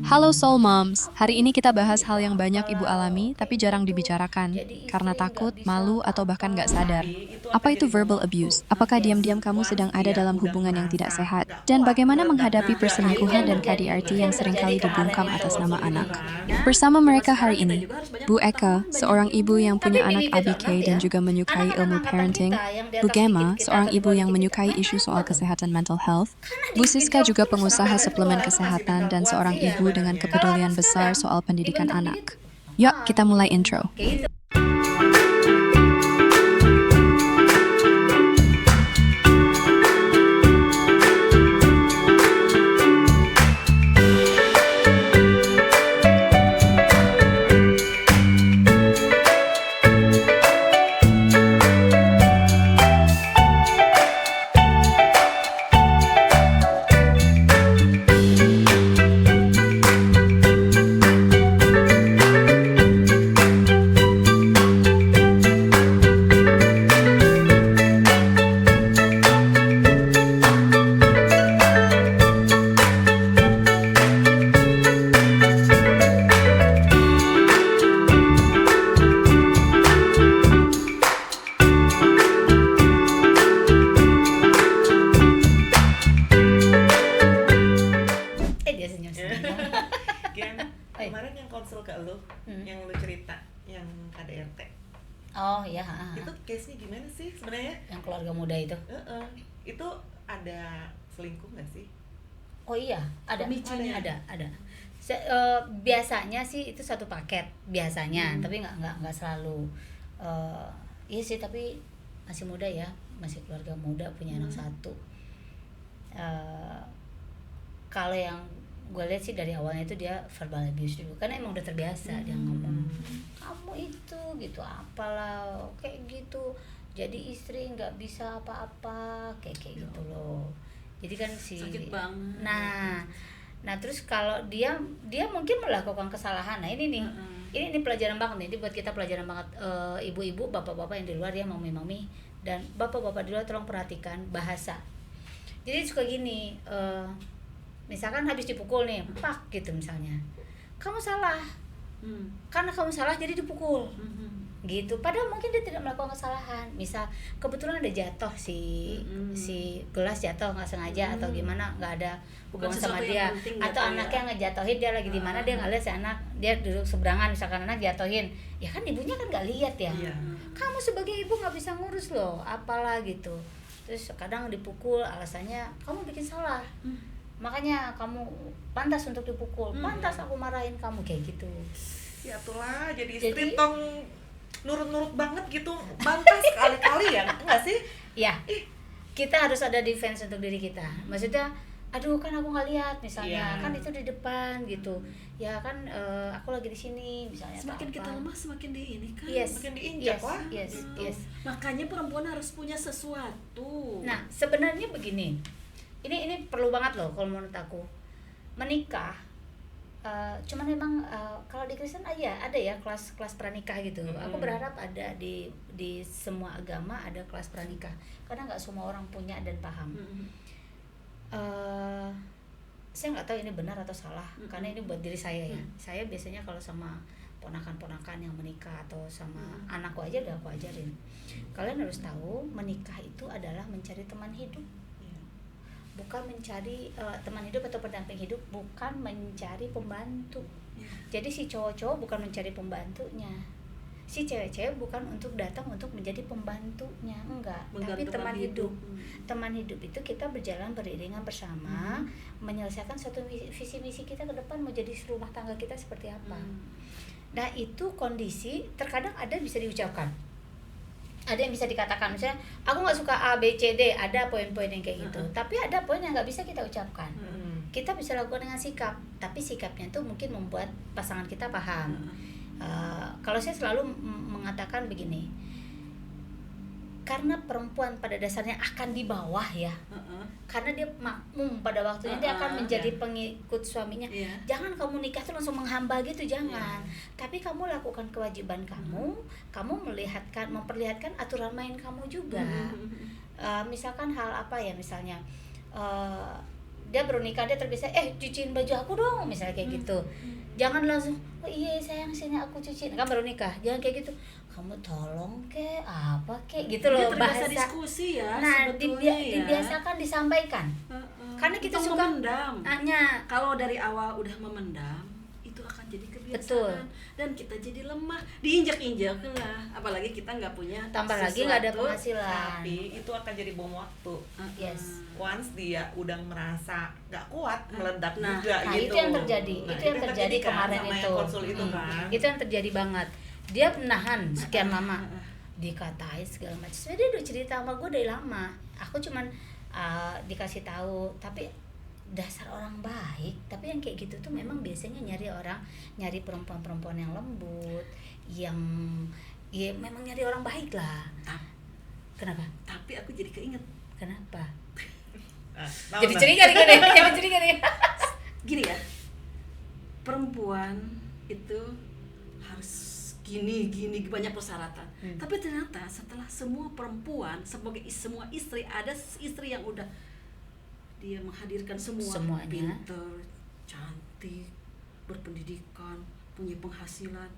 Halo Soul Moms, hari ini kita bahas hal yang banyak ibu alami tapi jarang dibicarakan, karena takut, malu, atau bahkan nggak sadar. Tapi itu akan Apa itu jadi verbal momok abuse? Apakah pas diam-diam kamu sedang situasi ada dia dalam udah hubungan yang tidak ngerasa sehat? nggak Dan kuat bagaimana meledak. menghadapi Nah, itu perselingkuhan yang dan terjadi. KDRT Nah, yang yang terjadi seringkali kemarin dibungkam itu atas nama gitu anak? kan. Bersama Zaman mereka hari sekarang kita ini, juga harus banyak Bu Eka, pengetahuan, banyak seorang ibu ilmu. yang Tapi punya anak gini Teh ABK Donat ya, dan juga menyukai anak-anak ilmu angkatan parenting, kita yang di Bu atas dikit Gema, kita seorang atau di ibu bawah yang dikit kita, menyukai mereka isu soal kuat loh. kesehatan mental health, Karena Bu Siska dibentrok juga terus sama pengusaha orang suplemen tua. Itu masih kesehatan mental dan kuat seorang sih Iya. ibu dengan sebenarnya. Kalau anak kepedulian besar sekarang soal pendidikan dibentrok anak. dikit, Yuk, kita mulai gitu. intro. Kayak gitu. Dia senyum-senyum. Gian, Oi. kemarin yang konsul ke lu, yang lu cerita, yang KDRT, Oh iya, ha, ha. itu case-nya gimana sih sebenarnya? Yang keluarga muda itu. Itu ada selingkuh nggak sih? Oh iya, ada. Pemicunya. Ada. Biasanya sih itu satu paket biasanya, tapi nggak selalu. Iya sih, tapi masih muda ya, masih keluarga muda, punya anak satu. Kalau yang gue lihat sih dari awalnya itu dia verbal abuse dulu, karena emang udah terbiasa dia ngomong kamu itu gitu apalah kayak gitu, jadi istri nggak bisa apa-apa kayak gitu loh. Jadi kan Sakit banget. Nah terus kalau dia mungkin melakukan kesalahan. Nah ini nih, ini pelajaran banget nih. Ini buat kita pelajaran banget, ibu-ibu, bapak-bapak yang di luar ya, mami-mami dan bapak-bapak di luar, tolong perhatikan bahasa. Jadi suka gini, misalkan habis dipukul nih, pak gitu misalnya, kamu salah, karena kamu salah jadi dipukul. Gitu, padahal mungkin dia tidak melakukan kesalahan. Misal kebetulan ada jatuh si gelas jatuh nggak sengaja atau gimana, nggak ada Bukan hubungan sama sesuatu dia, yang penting atau gitu ya. anaknya ngejatuhin, dia lagi di mana, dia nggak lihat si anak, dia duduk seberangan misalkan anak jatuhin, ya kan ibunya kan nggak lihat ya. Iya. Kamu sebagai ibu nggak bisa ngurus loh apalah gitu. Terus kadang dipukul alasannya kamu bikin salah, makanya kamu pantas untuk dipukul, pantas aku marahin kamu, kayak gitu. Ya itulah, jadi Jadi- istri tong nurut-nurut banget gitu, bantah sekali-kali ya, enggak sih? Ya, kita harus ada defense untuk diri kita. Maksudnya, aduh kan aku nggak lihat misalnya, Iya. kan itu di depan gitu. Ya kan, aku lagi di sini misalnya. atau Semakin kita apa. lemah semakin di ini kan. Yes, Makin diinjak yes, lah. yes, Gitu. yes. Makanya perempuan harus punya sesuatu. Nah, sebenarnya begini. Ini perlu banget loh kalau menurut aku. Menikah, cuman memang kalau di Kristen ada ya kelas pranikah gitu. Aku berharap ada di semua agama ada kelas pranikah, karena nggak semua orang punya dan paham. Saya nggak tahu ini benar atau salah, karena ini buat diri saya ya. Saya biasanya kalau sama ponakan-ponakan yang menikah atau sama anakku aja udah aku ajarin, kalian harus tahu menikah itu adalah mencari teman hidup, bukan mencari teman hidup atau pendamping hidup, bukan mencari pembantu. Jadi si cowok-cowok bukan mencari pembantunya, si cewek-cewek bukan untuk datang untuk menjadi pembantunya, enggak, tapi teman hidup. Teman hidup itu kita berjalan beriringan bersama, menyelesaikan suatu visi misi kita ke depan, mau jadi rumah tangga kita seperti apa. Nah itu kondisi terkadang ada bisa diucapkan, ada yang bisa dikatakan, misalnya aku nggak suka A B C D, ada poin-poin yang kayak gitu. Tapi ada poin yang nggak bisa kita ucapkan. Kita bisa lakukan dengan sikap, tapi sikapnya itu mungkin membuat pasangan kita paham. Kalau saya selalu mengatakan begini, karena perempuan pada dasarnya akan di bawah ya, karena dia makmum pada waktunya, dia akan menjadi pengikut suaminya. Jangan kamu nikah tuh langsung menghamba gitu, jangan. Tapi kamu lakukan kewajiban kamu, kamu memperlihatkan aturan main kamu juga. Misalkan hal apa ya, misalnya dia baru nikah, dia terbiasa cuciin baju aku dong misalnya kayak gitu. Jangan langsung oh iya sayang sini aku cuciin, kan baru nikah. Jangan kayak gitu, kamu tolong ke apa ke gitu Dia loh terbiasa bahasa. diskusi ya Nah sebetulnya ya. dibiasakan disampaikan. Karena kita Untuk suka memendam. hanya Kalau dari awal udah memendam, itu akan jadi kebiasaan. Betul. Dan kita jadi lemah, diinjak-injak lah. Apalagi kita nggak punya tambah lagi nggak ada sesuatu. penghasilan. Tapi itu akan jadi bom waktu. Yes. Once dia udah merasa nggak kuat, meledak Nah, juga nah, gitu. itu yang terjadi. Nah, Itu yang terjadi kan kemarin sama itu. yang konsul itu kan. Itu yang terjadi banget. Dia menahan sekian lama, dikatain segala macam. Sebenarnya dia udah cerita sama gue dari lama. Aku cuman dikasih tahu, tapi dasar orang baik. Tapi yang kayak gitu tuh memang biasanya nyari perempuan-perempuan yang lembut, yang ya memang nyari orang baik lah. Kenapa? Tapi aku jadi keinget. Kenapa? Nah, Jadi curiga nih gue deh, jadi curiga nih. Gini ya, perempuan itu harus gini banyak persyaratan. Tapi ternyata setelah semua perempuan sebagai semua istri, ada istri yang udah dia menghadirkan Semuanya. pinter, cantik, berpendidikan, punya penghasilan,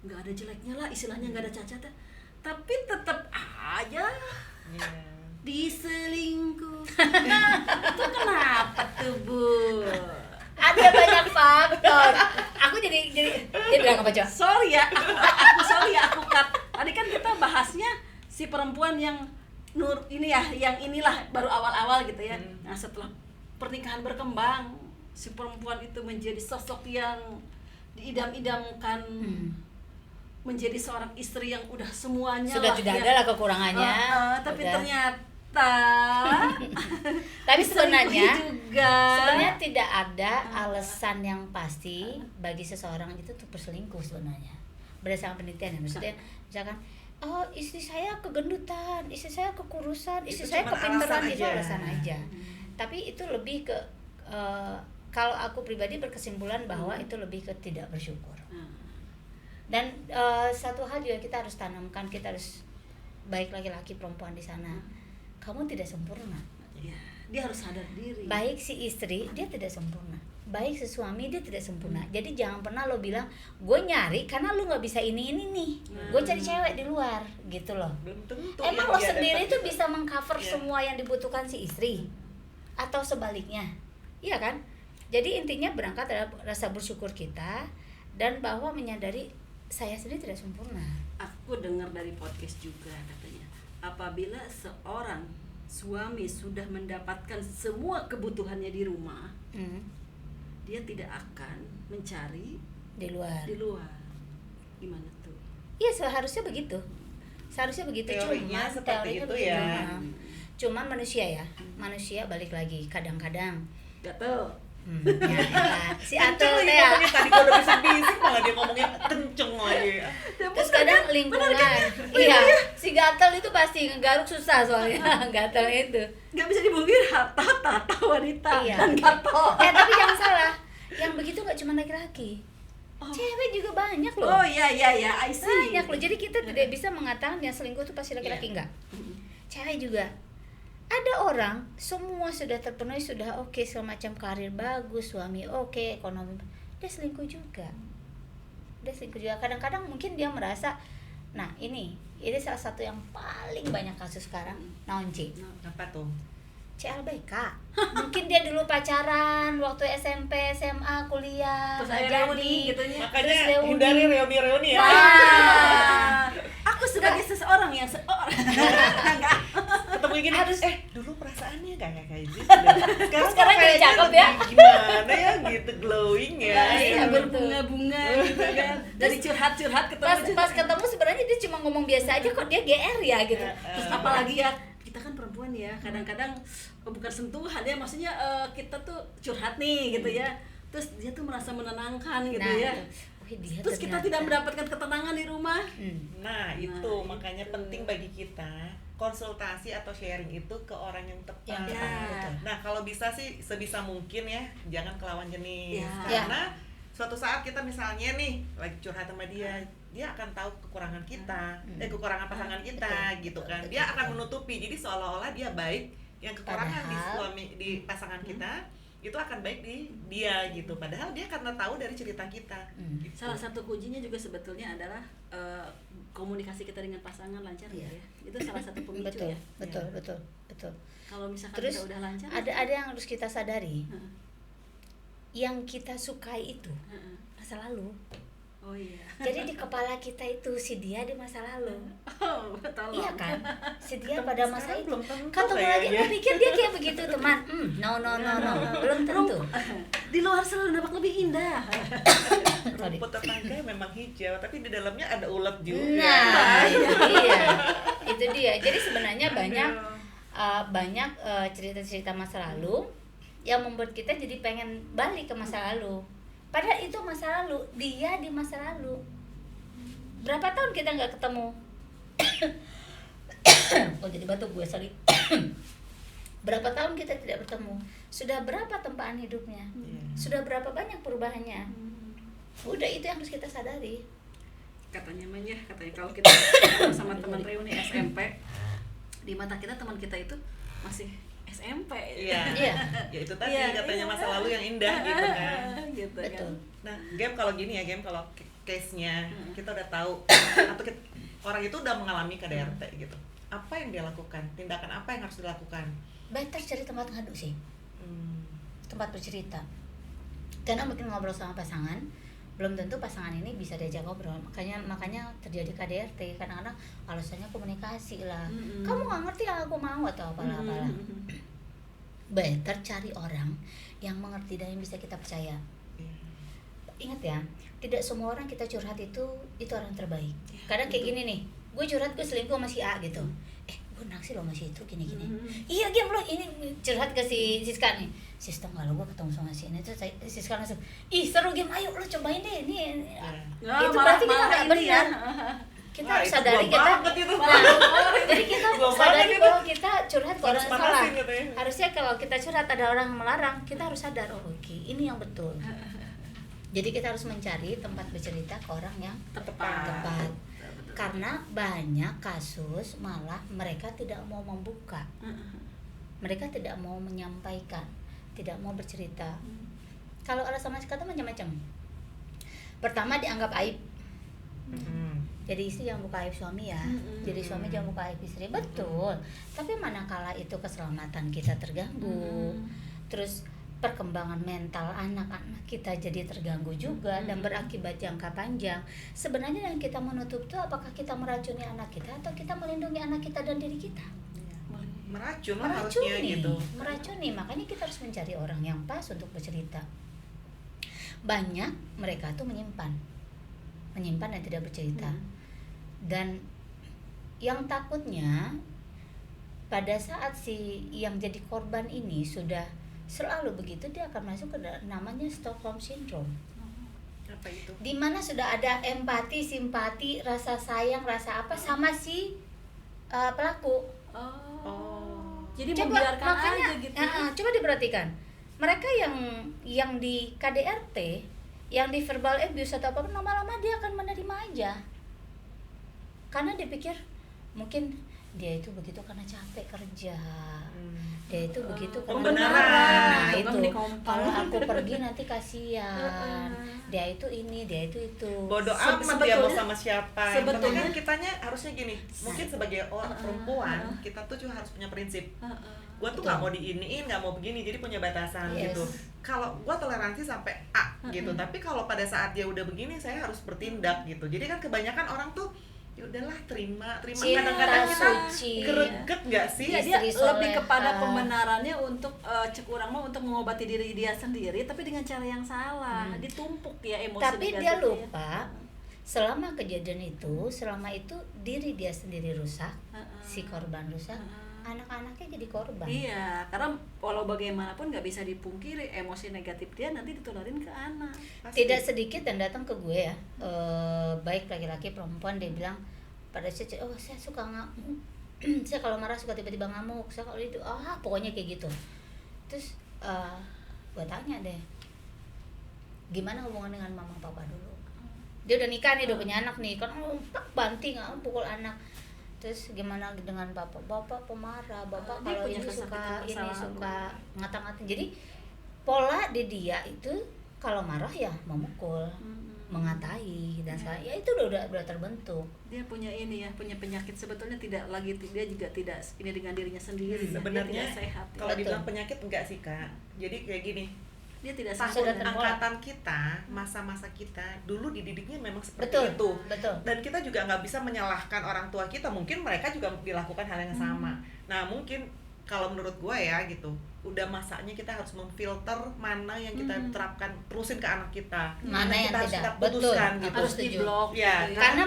nggak ada jeleknya lah istilahnya, nggak ada cacatnya, tapi tetap aja diselingkuh. Itu kenapa tuh Bu? Ada banyak faktor. Aku jadi dia bilang apa coba? Sorry ya, aku cut. Tadi kan kita bahasnya si perempuan yang ini ya, yang inilah baru awal-awal gitu ya. Nah setelah pernikahan berkembang, si perempuan itu menjadi sosok yang diidam-idamkan, menjadi seorang istri yang udah semuanya Sudah lah, tidak ya. ada lah kekurangannya. Tapi Udah. ternyata Tapi sebenarnya juga sebenarnya tidak ada alasan yang pasti bagi seseorang itu untuk berselingkuh sebenarnya. Berdasarkan penelitian ya, maksudnya misalkan istri saya kegendutan, istri saya kekurusan, istri Itu saya cuman kepintaran, alasan itu aja. alasan aja. Tapi itu lebih ke kalau aku pribadi berkesimpulan bahwa itu lebih ke tidak bersyukur. Dan satu hal juga kita harus tanamkan, kita harus baik laki-laki perempuan di sana, kamu tidak sempurna. ya, dia harus sadar diri. Baik si istri dia tidak sempurna, baik si suami dia tidak sempurna. Jadi jangan pernah lo bilang gue nyari karena lu nggak bisa ini nih, gue cari cewek di luar gitu loh. Belum tentu Emang yang lo dia sendiri dapat tuh bisa mengcover Iya. semua yang dibutuhkan si istri atau sebaliknya, iya kan? Jadi intinya berangkat dari rasa bersyukur kita dan bahwa menyadari saya sendiri tidak sempurna. Aku dengar dari podcast juga katanya, apabila seorang suami sudah mendapatkan semua kebutuhannya di rumah, dia tidak akan mencari Di luar. di luar. Gimana tuh? Iya seharusnya begitu. Seharusnya begitu. Teorinya Cuman seperti teorinya itu begitu. ya. Nah, cuman manusia ya, manusia balik lagi kadang-kadang Gak tau. ya, si Kenceng Atul lagi teh ya. ngomongnya, tadi gue udah bisik-bisik malah dia ngomongnya kenceng lagi. Terus kadang lingkungan, iya, si gatel itu pasti ngegaruk susah soalnya gatel itu. Gak bisa dibungkir harta tata wanita Iya. dan gatel. Tapi jangan salah, yang begitu nggak cuma laki-laki, cewek juga banyak loh. Oh iya, I see. Banyak loh. Jadi kita tidak bisa mengatakan yang selingkuh itu pasti laki-laki, enggak. Cewek juga. Ada orang semua sudah terpenuhi, sudah oke, segala macam, karir bagus, suami oke, ekonomi, dia selingkuh juga. Kadang-kadang mungkin dia merasa, nah ini salah satu yang paling banyak kasus sekarang, naon Ci? Apa tuh? CLBK. Mungkin dia dulu pacaran waktu SMP, SMA, kuliah, Terus nggak akhirnya reuni gitu ya. Makanya Terus reuni. hindari reuni-reuni ya. Nah, Aku sebagai seseorang yang enggak. Ketemu gini Harus. dulu perasaannya kayak gitu. Sekarang jadi kayaknya cakep ya. lebih gimana ya gitu, glowing ya. Iya, betul. Berbunga-bunga gitu kan. Dari curhat-curhat ketemu pas ketemu sebenarnya dia cuma ngomong biasa aja kok, dia GR ya gitu. Terus apalagi ya, kita kan perempuan ya, kadang-kadang bukan sentuhan ya, maksudnya kita tuh curhat nih gitu ya, terus dia tuh merasa menenangkan gitu Nah, ya. itu. Wih, dia Terus kita ternyata. tidak mendapatkan ketenangan di rumah. Nah, itu itu. makanya penting bagi kita konsultasi atau sharing itu ke orang yang tepat. Yang tepat, betul. Nah, kalau bisa sih sebisa mungkin ya jangan ke lawan jenis. Ya. Karena suatu saat kita misalnya nih lagi curhat sama dia akan tahu kekurangan kita, kekurangan pasangan kita Betul, gitu betul, kan. betul, Dia akan betul. menutupi. Jadi seolah-olah dia baik, yang kekurangan Padahal, di pasangan kita itu akan baik di dia gitu, padahal dia karena tahu dari cerita kita. Gitu. Salah satu kuncinya juga sebetulnya adalah komunikasi kita dengan pasangan lancar Iya. ya. Itu salah satu pemicu betul, ya. betul, Iya. betul, betul. Kalau misalkan Terus kita udah lancar, ada yang harus kita sadari, Heeh. yang kita sukai itu Heeh. masa lalu. Oh iya. Jadi di kepala kita itu si dia di masa lalu. Oh, tolong. Iya kan? Si dia pada masa Sekarang itu. belum tentu Ketemu lagi kayaknya. lu pikir dia kayak begitu teman. No. Belum tentu. Di luar selalu nampak lebih indah. Rumput tetangga memang hijau, tapi di dalamnya ada ulet juga. Nah, itu dia. Itu dia. Jadi sebenarnya banyak cerita-cerita masa lalu yang membuat kita jadi pengen balik ke masa lalu. Padahal itu masa lalu, dia di masa lalu. Berapa tahun kita nggak ketemu? Oh jadi batuk gue, sorry. Berapa tahun kita tidak bertemu? Sudah berapa tempaan hidupnya? Iya. Sudah berapa banyak perubahannya? Udah, itu yang harus kita sadari. Katanya kalau kita sama teman reuni SMP, di mata kita teman kita itu masih SMP. Iya. Iya. Ya itu tadi Iya, katanya iya. masa lalu yang indah gitu kan. Gitu Betul. kan. Nah, game kalau gini ya, game kalau case-nya kita udah tahu atau orang itu udah mengalami KDRT gitu. Apa yang dia lakukan? Tindakan apa yang harus dilakukan? Better cari tempat ngadu sih, tempat bercerita. Karena mungkin ngobrol sama pasangan, belum tentu pasangan ini bisa diajak ngobrol. Makanya terjadi KDRT. Kadang-kadang alasannya komunikasi lah. Kamu nggak ngerti yang aku mau atau apalah. Better cari orang yang mengerti dan yang bisa kita percaya. Ingat ya, tidak semua orang kita curhat itu orang terbaik. Kadang kayak gini nih, gue curhat gue selingkuh sama si A gitu. Gue naksir lo sama si itu gini. Iya game lo ini curhat ke si Siska nih. Siska kalau gue ketemu sama si ini tuh Siska langsung, ih seru game, ayo lo cobain deh ini. Ya, Itu berarti kita nggak ini benar. ya. Kita Wah, harus itu sadari gua kita. banget itu. Jadi kita Gua sadari banget itu. bahwa kita curhat ke orang Harus yang salah. manasin gitu ya. Harusnya kalau kita curhat ada orang yang melarang, kita harus sadar, oh oke, ini yang betul. Jadi kita harus mencari tempat bercerita ke orang yang tepat. Karena banyak kasus malah mereka tidak mau membuka. Mereka tidak mau menyampaikan, tidak mau bercerita. Kalau alasan mas kata macam-macam. Pertama dianggap aib. Jadi istri jangan buka aib suami ya. Jadi suami jangan buka aib istri. Betul. Tapi manakala itu keselamatan kita terganggu, terus perkembangan mental anak-anak kita jadi terganggu juga dan berakibat jangka panjang. Sebenarnya yang kita menutup itu apakah kita meracuni anak kita atau kita melindungi anak kita dan diri kita? Meracun lah harusnya gitu. Meracuni. Makanya kita harus mencari orang yang pas untuk bercerita. Banyak mereka tuh menyimpan dan tidak bercerita. Dan yang takutnya pada saat si yang jadi korban ini sudah selalu begitu, dia akan masuk ke namanya Stockholm Syndrome. Apa itu? Dimana sudah ada empati, simpati, rasa sayang, rasa apa sama si pelaku. Jadi Coba, membiarkan makanya, aja gitu. coba diperhatikan. Mereka yang di KDRT, yang di verbal abuse atau apa, lama-lama dia akan menerima aja. Karena dia pikir mungkin dia itu begitu karena capek kerja. Dia itu begitu karena Pembenaran. nah Abang itu dikompar. kalau aku pergi nanti kasihan. Dia itu ini, dia itu Bodoh amat dia mau sebetulnya- sama siapa. Yang penting sebetulnya- kan kitanya harusnya gini. Mungkin sebagai orang perempuan, kita tuh juga harus punya prinsip. Gua tuh nggak mau diiniin, nggak mau begini, jadi punya batasan Yes. gitu. Kalau gua toleransi sampai A gitu, tapi kalau pada saat dia udah begini, saya harus bertindak gitu. Jadi kan kebanyakan orang tuh ya udahlah terima. Cinta Kadang-kadang kita suci. greget nggak sih? Iya, dia Istri lebih soleha. kepada pembenarannya untuk cek urang mah untuk mengobati diri dia sendiri, tapi dengan cara yang salah. Ditumpuk ya emosi Tapi dia negatifnya. lupa selama kejadian itu, selama itu diri dia sendiri rusak, si korban rusak, anak-anaknya jadi korban. Iya, karena walau bagaimanapun nggak bisa dipungkiri emosi negatif dia nanti ditularin ke anak. Pasti. Tidak sedikit dan datang ke gue ya, baik laki-laki perempuan, dia bilang pada saya, oh saya suka ngamuk, saya kalau marah suka tiba-tiba ngamuk, saya kalau itu pokoknya kayak gitu. Terus gue tanya deh, gimana hubungan dengan mama papa dulu? Dia udah nikah nih, udah punya anak nih, kan banting pukul anak. Terus gimana dengan bapak? Bapak pemarah, bapak Dia kalau punya ini suka kesakitan masa lalu. suka ngata-ngatain. Jadi pola di dia itu kalau marah ya memukul, mengatai dan Ya. ya itu udah terbentuk. Dia punya ini ya, punya penyakit sebetulnya tidak lagi, dia juga tidak ini dengan dirinya sendiri. Sebenarnya dia tidak sehat. Ya. kalau Betul. dibilang penyakit enggak sih Kak, jadi kayak gini, Dia tidak tahun Sudah sempurna. terpola. angkatan kita, masa-masa kita dulu dididiknya memang seperti Betul, itu. betul. Dan kita juga nggak bisa menyalahkan orang tua kita, mungkin mereka juga dilakukan hal yang sama. Nah mungkin kalau menurut gue ya gitu, udah masanya kita harus memfilter mana yang kita terapkan terusin ke anak kita, Mana yang kita harus tidak. kita putuskan Betul. gitu. Harus Setuju. diblok. Ya, gitu Karena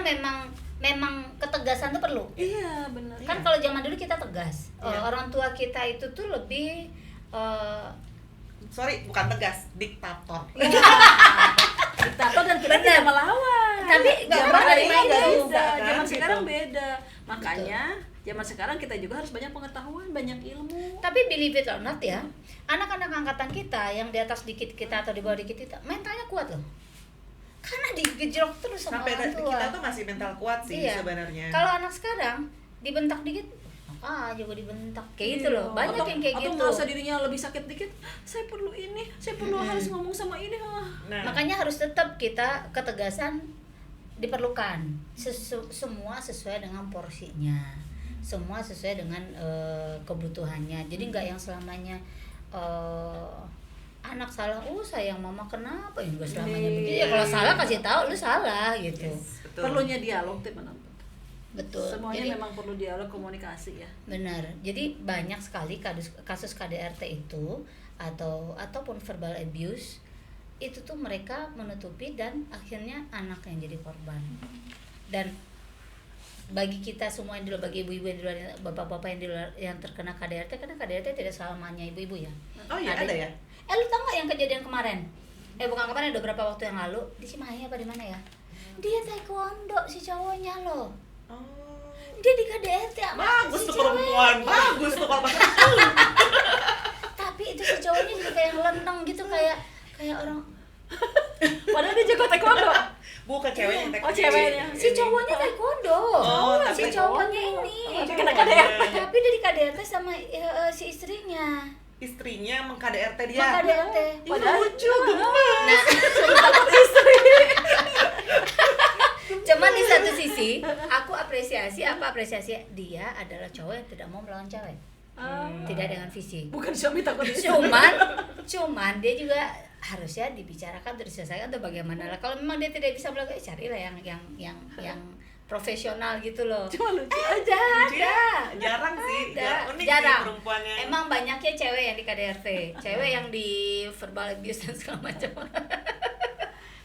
memang ketegasan itu perlu. Iya benar. Kan kalau zaman dulu kita tegas. Iya. Orang tua kita itu tuh lebih sorry bukan tegas, diktator. diktator dan kita Benar. tidak melawan. Tapi nggak zaman apa-apa, sekarang nggak beda, juga, kan, zaman gitu. sekarang beda. Makanya zaman sekarang kita juga harus banyak pengetahuan, banyak ilmu. tapi believe it or not ya, anak-anak angkatan kita yang di atas dikit kita atau di bawah dikit kita mentalnya kuat loh. Karena digejrok terus sama Sampai orang tua. kita tuh masih mental kuat sih Iya. sebenarnya. Kalau anak sekarang dibentak dikit, juga dibentak kayak gitu loh. Banyak Atau- yang kayak atau gitu. merasa dirinya lebih sakit dikit, saya perlu ini, saya perlu harus ngomong sama ini. Nah, Makanya harus tetap kita ketegasan diperlukan. Semua sesuai dengan porsinya. Semua sesuai dengan kebutuhannya. Jadi nggak yang selamanya anak salah, sayang mama kenapa ya nggak selamanya Iya. begitu. Ya kalau salah kasih tahu lu salah gitu. betul. Perlunya dialog teman-teman. Betul. Semuanya Jadi memang perlu dialog, komunikasi ya. benar. Jadi banyak sekali kasus KDRT itu ataupun verbal abuse itu tuh mereka menutupi dan akhirnya anak yang jadi korban. Dan bagi kita semua yang di luar, bagi ibu-ibu yang di luar, bapak-bapak yang di luar yang terkena KDRT, karena KDRT tidak selamanya ibu-ibu ya. Oh iya ada ya. Lu tau gak yang kejadian kemarin? Bukan kemarin, ada beberapa waktu yang lalu di Cimahi apa di mana ya? Dia taekwondo si cowoknya loh. Oh. Dia di KDRT sama Bagus si tuh cewek. perempuan, bagus tuh kalau pakai Tapi itu si cowoknya juga kayak leneng gitu, kayak orang Padahal dia jago taekwondo. bukan ceweknya yang Oh, ceweknya. si cowoknya taekwondo. Oh, Si tapi- cowoknya ini. Oh, dia kena KDRT. Tapi dia di KDRT sama si istrinya. istrinya meng-KDRT dia. Sama KDRT. Padahal lucu, gemes. Nah, cuman di satu sisi aku apresiasi dia adalah cowok yang tidak mau melawan cewek. Tidak dengan fisik. bukan suami takut istri. Cuman dia juga harusnya dibicarakan terus diselesaikan atau bagaimana lah. Kalau memang dia tidak bisa melakukan, carilah yang profesional gitu loh. Cuma lucu. Ada. Jarang sih, unik Jarang. sih perempuannya. Emang banyaknya cewek yang di KDRT, cewek yang di verbal abuse dan segala macam.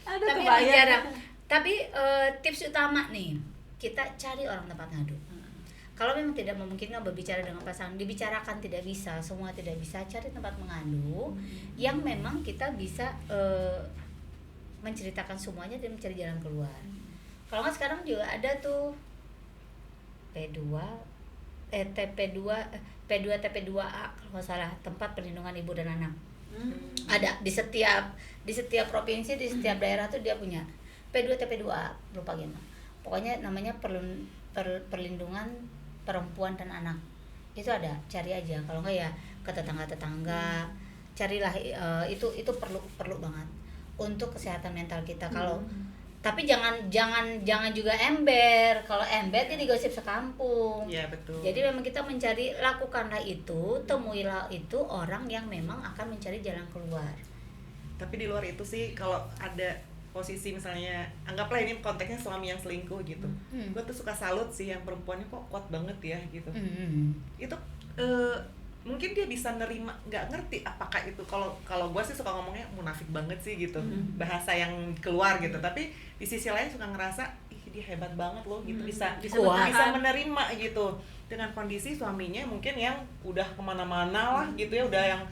Ada Tapi emang kebayang. jarang. Tapi tips utama nih, kita cari orang tempat ngadu. Kalau memang tidak memungkinkan berbicara dengan pasangan, dibicarakan tidak bisa, semua tidak bisa, cari tempat mengadu yang memang kita bisa menceritakan semuanya dan mencari jalan keluar. Kalau nggak sekarang juga ada tuh P2TP2A kalau nggak salah, tempat perlindungan ibu dan anak. Ada di setiap provinsi, di setiap daerah tuh dia punya P2TP2A, lupa gimana. Pokoknya namanya perlindungan perempuan dan anak. Itu ada, cari aja. Kalau enggak ya ke tetangga-tetangga. Carilah itu perlu banget untuk kesehatan mental kita. Kalau tapi jangan juga ember. Kalau ember jadi gosip sekampung. Iya betul. Jadi memang kita mencari, lakukanlah itu, temuilah itu orang yang memang akan mencari jalan keluar. Tapi di luar itu sih kalau ada posisi misalnya, anggaplah ini konteksnya suami yang selingkuh gitu, gue tuh suka salut sih yang perempuannya kok kuat banget ya gitu. Itu mungkin dia bisa nerima, nggak ngerti apakah itu, kalau gue sih suka ngomongnya munafik banget sih gitu, bahasa yang keluar gitu. Tapi di sisi lain suka ngerasa ih dia hebat banget loh gitu, bisa menerima gitu dengan kondisi suaminya mungkin yang udah kemana-mana lah gitu ya, udah yang,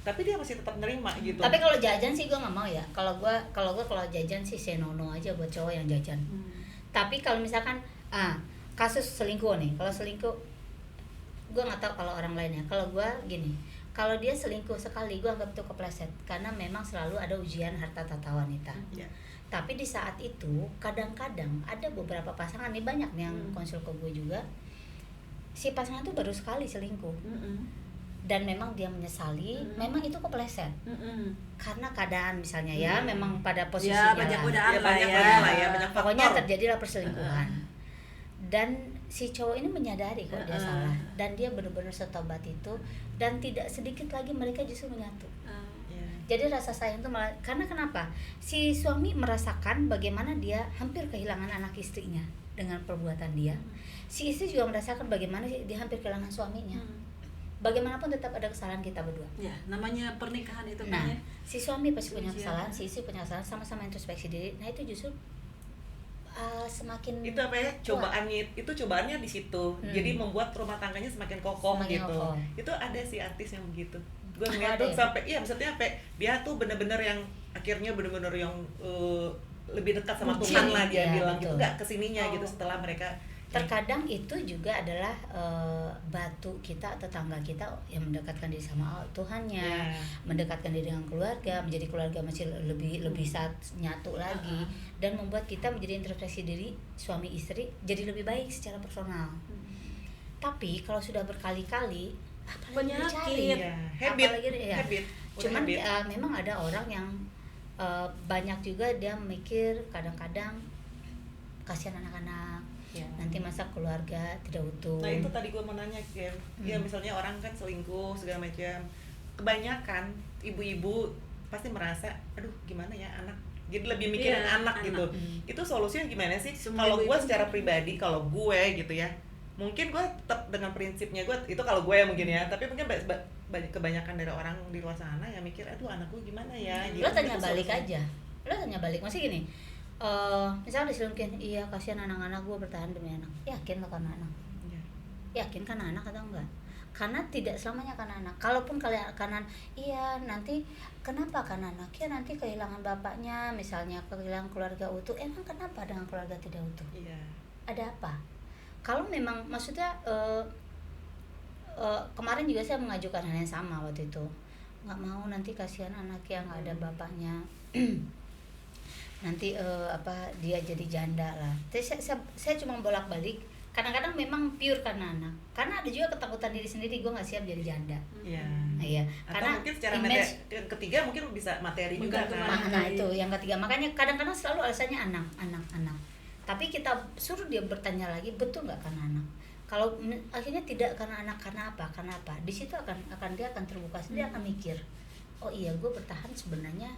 tapi dia masih tetap nerima gitu. Tapi kalau jajan sih gue nggak mau ya. Kalau jajan sih say no aja buat cowok yang jajan. Tapi kalau misalkan kasus selingkuh nih, kalau selingkuh gue nggak tahu kalau orang lain ya. Kalau gue gini, kalau dia selingkuh sekali gue anggap itu kepleset, karena memang selalu ada ujian harta tata wanita. Ya. Tapi di saat itu kadang-kadang ada beberapa pasangan nih, banyak nih yang konsul ke gue juga, si pasangan tuh baru sekali selingkuh. dan memang dia menyesali, memang itu kepleset karena keadaan misalnya ya, memang pada posisinya Ya, banyak lah. godaan lah banyak ya. banyak Pokoknya faktor. terjadilah perselingkuhan. Dan si cowok ini menyadari kok dia salah, dan dia benar-benar setobat itu, dan tidak sedikit lagi mereka justru menyatu. Iya. Jadi rasa sayang itu malah, karena kenapa? Si suami merasakan bagaimana dia hampir kehilangan anak istrinya dengan perbuatan dia. Si istri juga merasakan bagaimana dia hampir kehilangan suaminya. Bagaimanapun tetap ada kesalahan kita berdua. Ya, namanya pernikahan itu Nah, kan ya. si suami pasti punya Iya. kesalahan, si istri punya kesalahan, sama-sama introspeksi diri. Nah, itu justru semakin Itu apa ya, cobaannya di situ. Jadi membuat rumah tangganya semakin kokoh Semakin gitu. kokoh. Itu ada sih artis yang begitu. Gue Oh, ngeliat ada tuh ya? sampai, iya maksudnya sampai dia tuh bener-bener yang akhirnya bener-bener yang lebih dekat sama Bucin, Tuhan lah dia iya, bilang gitu. betul. Nggak kesininya gitu setelah mereka terkadang itu juga adalah batu kita atau tangga kita yang mendekatkan diri sama Tuhannya, Ya. mendekatkan diri dengan keluarga, menjadi keluarga masih lebih saat nyatu lagi, dan membuat kita menjadi introspeksi diri suami istri jadi lebih baik secara personal. Tapi kalau sudah berkali-kali, apalagi Penyakit. dicari? Iya, habit. Apalagi ya. Habit. Udah Cuman habit. memang ada orang yang banyak juga dia mikir kadang-kadang kasihan anak-anak, Ya. nanti masa keluarga tidak utuh. Nah itu tadi gue mau nanya Ken, ya misalnya orang kan selingkuh segala macam, kebanyakan ibu-ibu pasti merasa, aduh gimana ya anak, jadi lebih mikirin Iya, anak gitu. anak. Itu solusinya gimana sih? Semua Kalau gue ibu-ibu secara pribadi, kalau gue gitu ya, mungkin gue tetap dengan prinsipnya gue, itu kalau gue ya mungkin ya, tapi mungkin kebanyakan dari orang di luar sana yang mikir, aduh anak gue gimana ya? Lo tanya Itu balik solusinya. aja, lo tanya balik, masih gini. Misalnya diselingkuhin, iya kasihan anak-anak gue bertahan demi anak. Yakin lo karena anak? Iya. Yakin karena anak atau enggak? Karena tidak selamanya karena anak. Kalaupun kalian karena iya nanti kenapa karena anak? Ya nanti kehilangan bapaknya, misalnya kehilangan keluarga utuh. Emang kenapa dengan keluarga tidak utuh? Iya. Ada apa? Kalau memang maksudnya kemarin juga saya mengajukan hal yang sama waktu itu. Nggak mau nanti kasihan anak yang nggak ada bapaknya. Nanti dia jadi janda lah. Terus saya cuma bolak-balik. Kadang-kadang memang pure karena anak. Karena ada juga ketakutan diri sendiri, gue nggak siap jadi janda. Iya. Nah, iya. Atau Karena mungkin secara image, yang ketiga mungkin bisa materi juga Menggantung kan. nah itu yang ketiga. Makanya kadang-kadang selalu alasannya anak. Tapi kita suruh dia bertanya lagi, betul nggak karena anak? Kalau akhirnya tidak karena anak, karena apa? Karena apa? Di situ dia akan terbuka sendiri, akan mikir, oh iya gue bertahan sebenarnya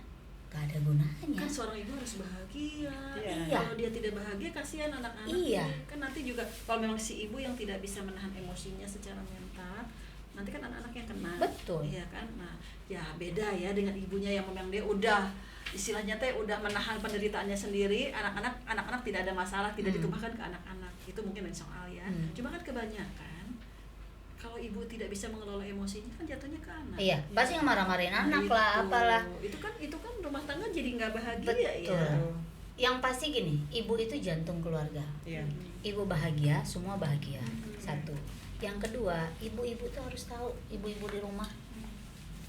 gak ada gunanya. Kan seorang ibu harus bahagia. Iya. Kalau dia tidak bahagia, kasihan anak-anak. Iya. Kan nanti juga kalau memang si ibu yang tidak bisa menahan emosinya secara mental, nanti kan anak-anak yang kena. Betul. Iya kan. Nah, ya beda ya dengan ibunya yang memang dia udah istilahnya teh udah menahan penderitaannya sendiri. Anak-anak tidak ada masalah, tidak ditumpahkan ke anak-anak. Itu mungkin lain soal ya. Cuma kan kebanyakan kalau ibu tidak bisa mengelola emosinya kan jatuhnya ke anak. Iya, pasti marah-marahin anak lah, Gitu. apalah. Itu kan rumah tangga jadi nggak bahagia Betul. ya. Yang pasti gini, ibu itu jantung keluarga. Iya. Ibu bahagia, semua bahagia. Satu. Yang kedua, ibu-ibu tuh harus tahu, ibu-ibu di rumah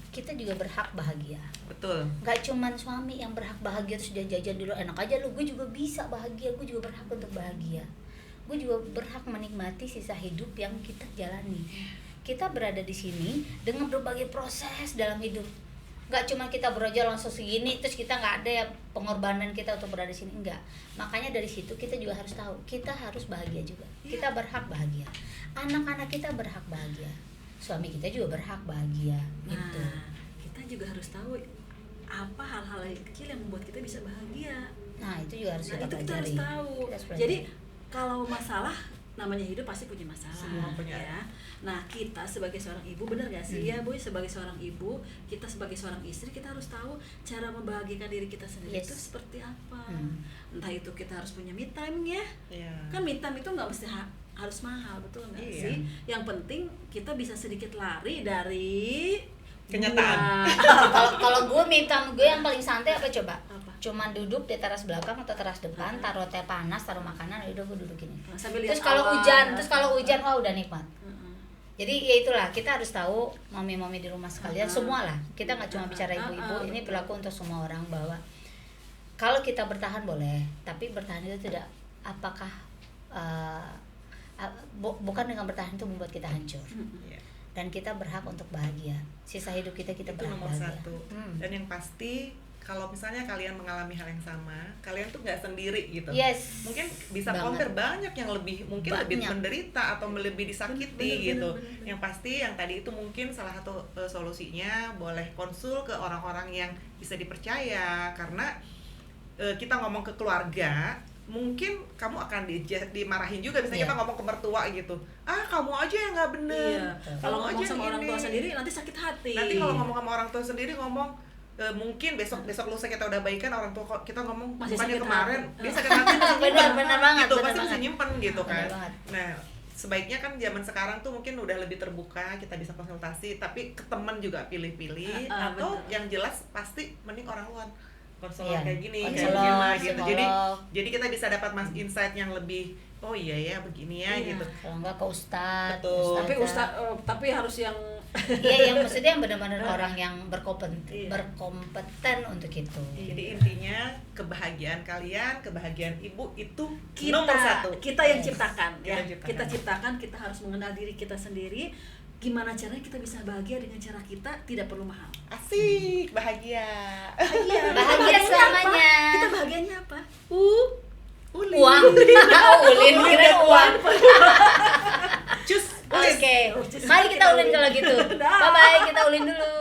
kita juga berhak bahagia. Betul. Gak cuman suami yang berhak bahagia terus dia jajan dulu, enak aja lu, gue juga bisa bahagia, gue juga berhak untuk bahagia. Gue juga berhak menikmati sisa hidup yang kita jalani. Kita berada di sini dengan berbagai proses dalam hidup. Gak cuma kita beroja langsung segini terus kita nggak ada ya pengorbanan kita untuk berada di sini, enggak. Makanya dari situ kita juga harus tahu kita harus bahagia juga. Kita berhak bahagia. Anak-anak kita berhak bahagia. Suami kita juga berhak bahagia. Gitu. Nah, kita juga harus tahu apa hal-hal yang kecil yang membuat kita bisa bahagia. Nah itu juga harus Nah, kita itu kita pelajari. harus tahu. Kita harus pelajari. Jadi kalau masalah namanya hidup pasti punya masalah. Semua punya. Ya. Nah, kita sebagai seorang ibu benar gak sih ya, Bu? Sebagai seorang ibu, kita sebagai seorang istri kita harus tahu cara membahagiakan diri kita sendiri Yes. itu seperti apa. Hmm. Entah itu kita harus punya me time ya. Iya. Kan me time itu nggak mesti harus mahal, betul nggak Iya. sih? Yang penting kita bisa sedikit lari dari Kenyataan. Kalau gue minta gue yang paling santai apa coba? Apa? Cuman duduk di teras belakang atau teras depan, taruh teh panas, taruh makanan, udah gue duduk gini. Sambil lihat Terus kalau awan. hujan, wah udah nikmat. Heeh. Jadi ya itulah, kita harus tahu mami-mami di rumah sekalian, semua lah. Kita nggak cuma bicara ibu-ibu, ini berlaku untuk semua orang bahwa kalau kita bertahan boleh, tapi bertahan itu tidak apakah bukan dengan bertahan itu membuat kita hancur. Iya. dan kita berhak untuk bahagia. Sisa hidup kita Itu berhak nomor bahagia. satu. Dan yang pasti kalau misalnya kalian mengalami hal yang sama, kalian tuh nggak sendiri gitu. Yes. Mungkin bisa Banget. compare banyak yang lebih mungkin lebih Banyak. menderita atau lebih disakiti Bener, gitu. bener. Yang pasti yang tadi itu mungkin salah satu solusinya boleh konsul ke orang-orang yang bisa dipercaya, karena kita ngomong ke keluarga mungkin kamu akan dimarahin juga, misalnya Iya. kita ngomong ke mertua gitu, kamu aja yang nggak bener, Iya. Kalau ngomong aja sama yang orang tua ini." sendiri nanti sakit hati. Nanti kalau ngomong sama orang tua sendiri ngomong mungkin besok lusa kita udah baikan, orang tua kita ngomong Masih bukannya sakit kemarin hati. dia sakit hati masih Benar, nyimpen. benar banget, gitu benar pasti masih banget. nyimpen gitu Benar kan. banget. Nah sebaiknya kan zaman sekarang tuh mungkin udah lebih terbuka, kita bisa konsultasi, tapi ke teman juga pilih-pilih, atau betul. yang jelas pasti mending orang luar konselor Iya, kayak gini, konselor, kayak gimana gitu. psikolog. Jadi kita bisa dapat insight yang lebih, oh iya ya begini ya Iya. gitu. Kalau enggak ke ustadz, Betul. Tapi tapi harus yang Iya, yang maksudnya yang benar-benar orang yang Iya. berkompeten untuk itu. Jadi intinya kebahagiaan kalian, kebahagiaan ibu itu kita nomor satu. kita yang ciptakan Kita ya. ciptakan. Kita ciptakan, kita harus mengenal diri kita sendiri. Gimana caranya kita bisa bahagia dengan cara kita tidak perlu mahal. Asik, bahagia. Bahagia. Bahagia selamanya. Kita bahagianya apa? Ulin. Uang. Ulin, kira uang. Cus. Oke. Mari kita ulin kalau gitu. Bye bye, kita ulin dulu.